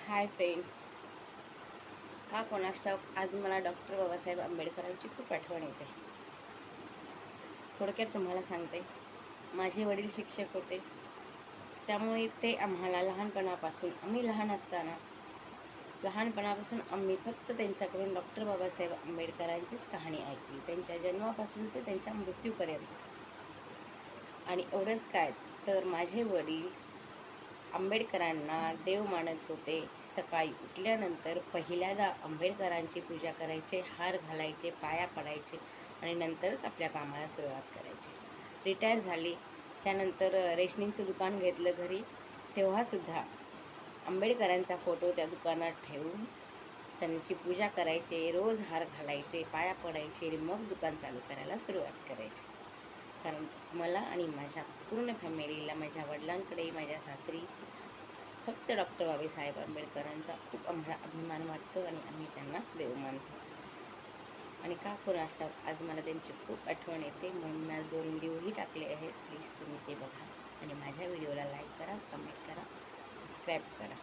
Hi friends, का कोणास ठाऊक आज मला डॉक्टर बाबासाहेब आंबेडकरांची खूप आठवण येते. थोडक्यात तुम्हाला सांगते, माझे वडील शिक्षक होते. त्यामुळे ते आम्हाला आम्ही लहानपणापासून आम्ही फक्त त्यांच्याकडून डॉक्टर बाबासाहेब आंबेडकरांचीच कहाणी ऐकली, त्यांच्या जन्मापासून ते त्यांच्या मृत्यूपर्यंत. आणि एवढंच काय, तर माझे वडील आंबेडकरांना देव मानत होते. सकाळी उठल्यानंतर पहिल्यांदा आंबेडकरांची पूजा करायचे, हार घालायचे, पाया पडायचे आणि नंतरच आपल्या कामाला सुरुवात करायची. रिटायर झाले त्यानंतर रेशनिंगचं दुकान घेतलं घरी, तेव्हासुद्धा आंबेडकरांचा फोटो त्या दुकानात ठेवून त्यांची पूजा करायचे, रोज हार घालायचे, पाया पडायचे आणि मग दुकान चालू करायला सुरुवात करायची. कारण मला आणि माझ्या पूर्ण फॅमिलीला, माझ्या वडिलांकडे, माझ्या सासरी फक्त डॉक्टर बाबासाहेब आंबेडकरांचा खूप आम्हाला अभिमान वाटतो आणि आम्ही त्यांनाच देव मानतो. आणि का कोणास ठाऊक आज मला त्यांची खूप आठवण येते, म्हणून मी 2 व्हिडिओही टाकले आहेत. प्लीज तुम्ही ते बघा आणि माझ्या व्हिडिओला लाईक करा, कमेंट करा, सबस्क्राईब करा.